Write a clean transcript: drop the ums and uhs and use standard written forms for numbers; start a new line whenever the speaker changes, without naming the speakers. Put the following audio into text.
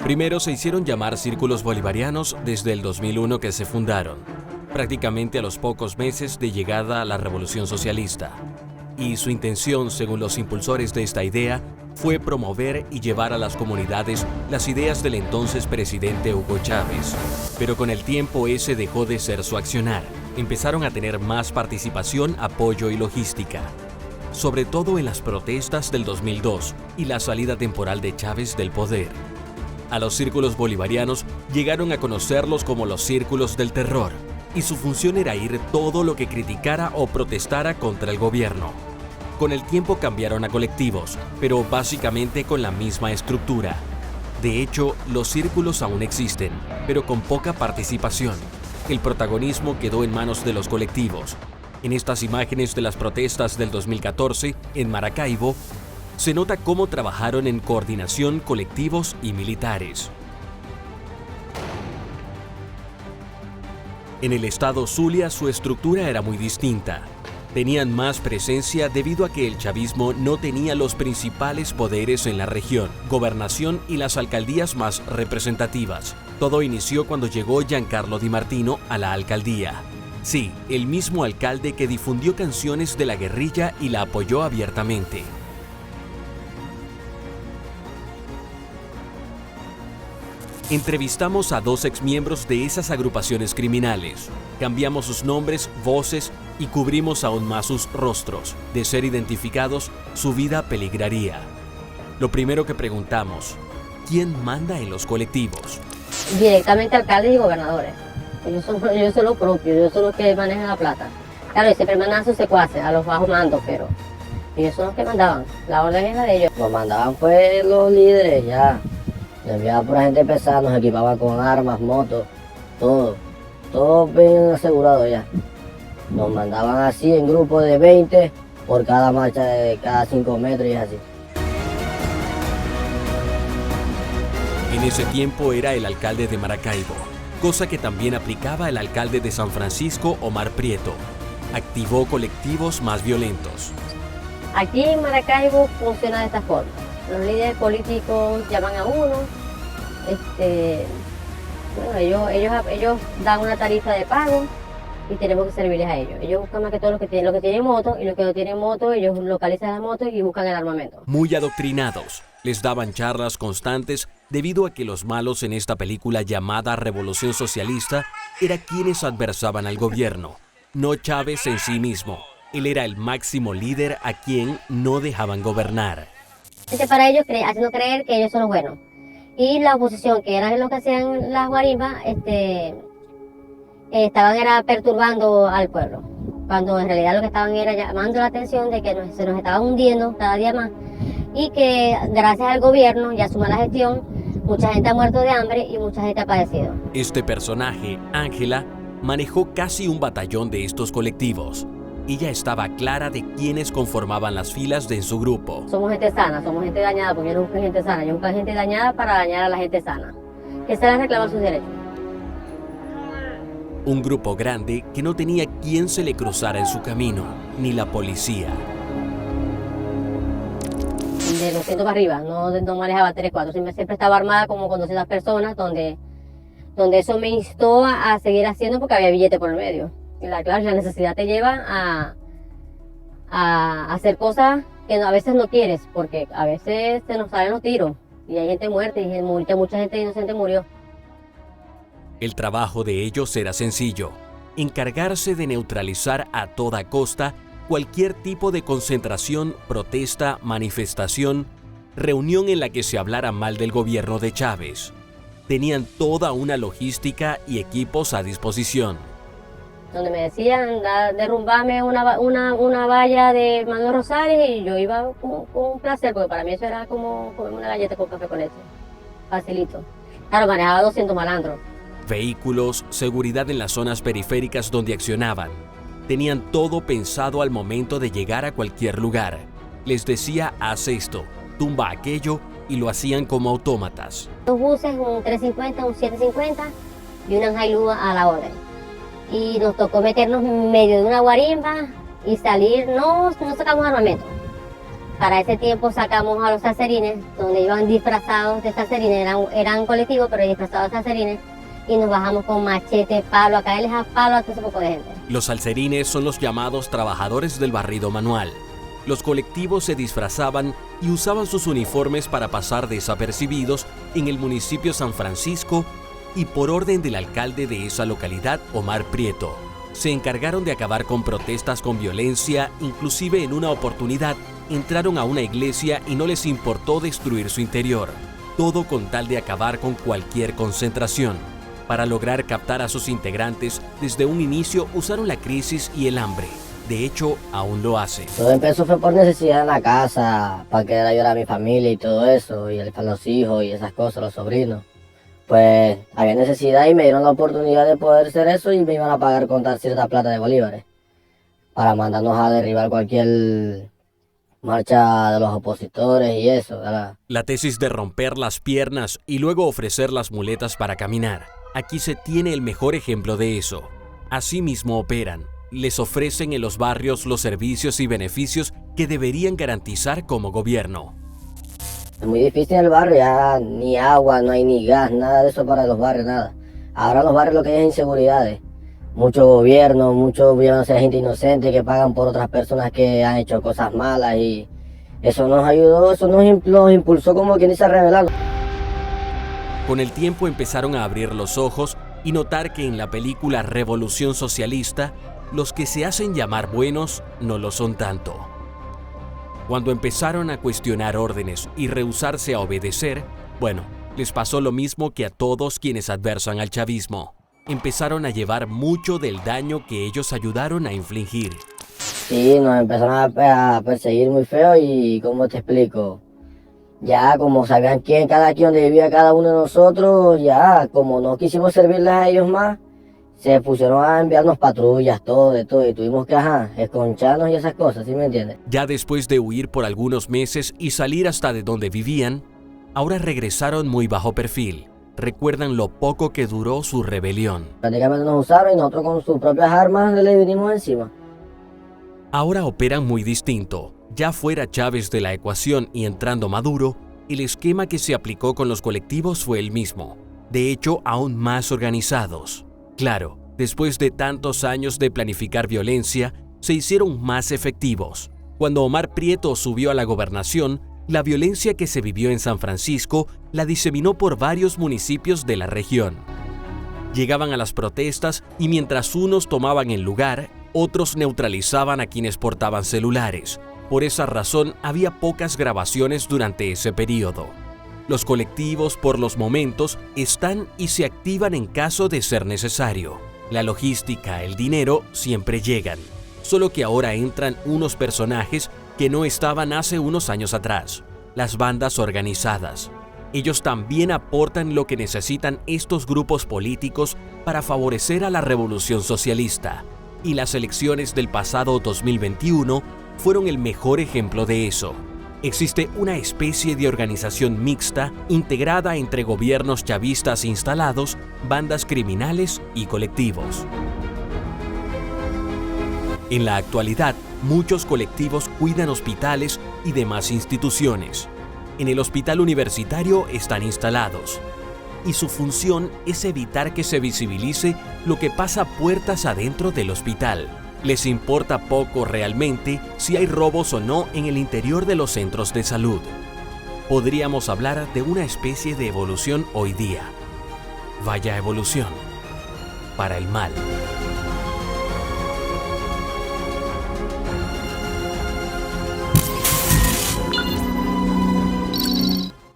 Primero se hicieron llamar Círculos Bolivarianos desde el 2001 que se fundaron, prácticamente a los pocos meses de llegada a la Revolución Socialista. Y su intención, según los impulsores de esta idea, fue promover y llevar a las comunidades las ideas del entonces presidente Hugo Chávez. Pero con el tiempo ese dejó de ser su accionar. Empezaron a tener más participación, apoyo y logística, sobre todo en las protestas del 2002 y la salida temporal de Chávez del poder. A los círculos bolivarianos llegaron a conocerlos como los círculos del terror, y su función era ir todo lo que criticara o protestara contra el gobierno. Con el tiempo cambiaron a colectivos, pero básicamente con la misma estructura. De hecho, los círculos aún existen, pero con poca participación. El protagonismo quedó en manos de los colectivos. En estas imágenes de las protestas del 2014 en Maracaibo, se nota cómo trabajaron en coordinación colectivos y militares. En el estado Zulia su estructura era muy distinta. Tenían más presencia debido a que el chavismo no tenía los principales poderes en la región, gobernación y las alcaldías más representativas. Todo inició cuando llegó Giancarlo Di Martino a la alcaldía. Sí, el mismo alcalde que difundió canciones de la guerrilla y la apoyó abiertamente. Entrevistamos a dos exmiembros de esas agrupaciones criminales. Cambiamos sus nombres, voces y cubrimos aún más sus rostros. De ser identificados, su vida peligraría. Lo primero que preguntamos, ¿quién manda en los colectivos?
Directamente alcaldes y gobernadores. Ellos son los propios, ellos son los que manejan la plata. Claro, y siempre mandan a sus secuaces, a los bajos mandos, pero ellos son los que mandaban. La orden era de ellos.
Nos mandaban pues los líderes ya. Nos enviaban por gente pesada, nos equipaban con armas, motos, todo bien asegurado ya. Nos mandaban así en grupos de 20 por cada marcha de cada 5 metros y así.
En ese tiempo era el alcalde de Maracaibo, cosa que también aplicaba el alcalde de San Francisco, Omar Prieto. Activó colectivos más violentos.
Aquí en Maracaibo funciona de esta forma. Los líderes políticos llaman a uno, bueno, ellos dan una tarifa de pago y tenemos que servirles a ellos. Ellos buscan más que todo los que tienen moto, y los que no tienen moto, ellos localizan la moto y buscan el armamento.
Muy adoctrinados, les daban charlas constantes debido a que los malos en esta película llamada Revolución Socialista eran quienes adversaban al gobierno, no Chávez en sí mismo. Él era el máximo líder a quien no dejaban gobernar.
Para ellos, haciendo creer que ellos son los buenos. Y la oposición, que eran los que hacían las guarimbas, estaban perturbando al pueblo. Cuando en realidad lo que estaban era llamando la atención de que se nos estaba hundiendo cada día más. Y que gracias al gobierno y a su mala gestión, mucha gente ha muerto de hambre y mucha gente ha padecido.
Este personaje, Ángela, manejó casi un batallón de estos colectivos. Ella estaba clara de quiénes conformaban las filas de su grupo.
Somos gente sana, somos gente dañada, porque yo no busco gente sana, yo busco gente dañada para dañar a la gente sana, que se les reclama sus derechos.
Un grupo grande que no tenía quien se le cruzara en su camino, ni la policía.
De 200 para arriba, no manejaba 3, 4, siempre estaba armada como con 200 personas, donde eso me instó a seguir haciendo porque había billete por el medio. Claro, la necesidad te lleva a hacer cosas que a veces no quieres, porque a veces se nos salen los tiros y hay gente muerta y mucha gente inocente murió.
El trabajo de ellos era sencillo, encargarse de neutralizar a toda costa cualquier tipo de concentración, protesta, manifestación, reunión en la que se hablara mal del gobierno de Chávez. Tenían toda una logística y equipos a disposición.
Donde me decían derrumbarme una valla de Manuel Rosales y yo iba con un placer, porque para mí eso era como comerme una galleta con café con leche, facilito. Claro, manejaba 200 malandros.
Vehículos, seguridad en las zonas periféricas donde accionaban. Tenían todo pensado al momento de llegar a cualquier lugar. Les decía, haz esto, tumba aquello, y lo hacían como autómatas.
2 buses, un 350, un 750 y una Hilux a la orden. Y nos tocó meternos en medio de una guarimba y salir, no sacamos armamento. Para ese tiempo sacamos a los salserines, donde iban disfrazados de salserines, eran colectivos, pero disfrazados de salserines, y nos bajamos con machete, palo, a caerles a palo a todo ese poco de gente.
Los salserines son los llamados trabajadores del barrido manual. Los colectivos se disfrazaban y usaban sus uniformes para pasar desapercibidos en el municipio San Francisco y por orden del alcalde de esa localidad, Omar Prieto. Se encargaron de acabar con protestas con violencia, inclusive en una oportunidad entraron a una iglesia y no les importó destruir su interior. Todo con tal de acabar con cualquier concentración. Para lograr captar a sus integrantes, desde un inicio usaron la crisis y el hambre. De hecho, aún lo hace.
Todo empezó fue por necesidad en la casa, para querer ayudar a mi familia y todo eso, y a los hijos y esas cosas, los sobrinos. Pues había necesidad y me dieron la oportunidad de poder hacer eso y me iban a pagar con cierta plata de bolívares para mandarnos a derribar cualquier marcha de los opositores y eso, ¿verdad?
La tesis de romper las piernas y luego ofrecer las muletas para caminar. Aquí se tiene el mejor ejemplo de eso. Así mismo operan. Les ofrecen en los barrios los servicios y beneficios que deberían garantizar como gobierno.
Es muy difícil en el barrio, ya ni agua, no hay ni gas, nada de eso para los barrios, nada. Ahora en los barrios lo que hay es inseguridades. Mucho gobierno, o sea, gente inocente que pagan por otras personas que han hecho cosas malas y eso nos ayudó, eso nos impulsó como quien dice a rebelar.
Con el tiempo empezaron a abrir los ojos y notar que en la película Revolución Socialista, los que se hacen llamar buenos no lo son tanto. Cuando empezaron a cuestionar órdenes y rehusarse a obedecer, bueno, les pasó lo mismo que a todos quienes adversan al chavismo. Empezaron a llevar mucho del daño que ellos ayudaron a infligir.
Sí, nos empezaron a perseguir muy feo y, ¿cómo te explico? Ya como sabían cada quien donde vivía cada uno de nosotros, ya como no quisimos servirles a ellos más, se pusieron a enviarnos patrullas, todo, y tuvimos que, esconcharnos y esas cosas, ¿sí me entiendes?
Ya después de huir por algunos meses y salir hasta de donde vivían, ahora regresaron muy bajo perfil. Recuerdan lo poco que duró su rebelión.
Prácticamente nos usaron y nosotros con sus propias armas le vinimos encima.
Ahora operan muy distinto. Ya fuera Chávez de la ecuación y entrando Maduro, el esquema que se aplicó con los colectivos fue el mismo. De hecho, aún más organizados. Claro, después de tantos años de planificar violencia, se hicieron más efectivos. Cuando Omar Prieto subió a la gobernación, la violencia que se vivió en San Francisco la diseminó por varios municipios de la región. Llegaban a las protestas y mientras unos tomaban el lugar, otros neutralizaban a quienes portaban celulares. Por esa razón, había pocas grabaciones durante ese periodo. Los colectivos, por los momentos, están y se activan en caso de ser necesario. La logística, el dinero, siempre llegan. Solo que ahora entran unos personajes que no estaban hace unos años atrás, las bandas organizadas. Ellos también aportan lo que necesitan estos grupos políticos para favorecer a la revolución socialista, y las elecciones del pasado 2021 fueron el mejor ejemplo de eso. Existe una especie de organización mixta integrada entre gobiernos chavistas instalados, bandas criminales y colectivos. En la actualidad, muchos colectivos cuidan hospitales y demás instituciones. En el hospital universitario están instalados, y su función es evitar que se visibilice lo que pasa puertas adentro del hospital. Les importa poco realmente si hay robos o no en el interior de los centros de salud. Podríamos hablar de una especie de evolución hoy día. Vaya evolución, para el mal.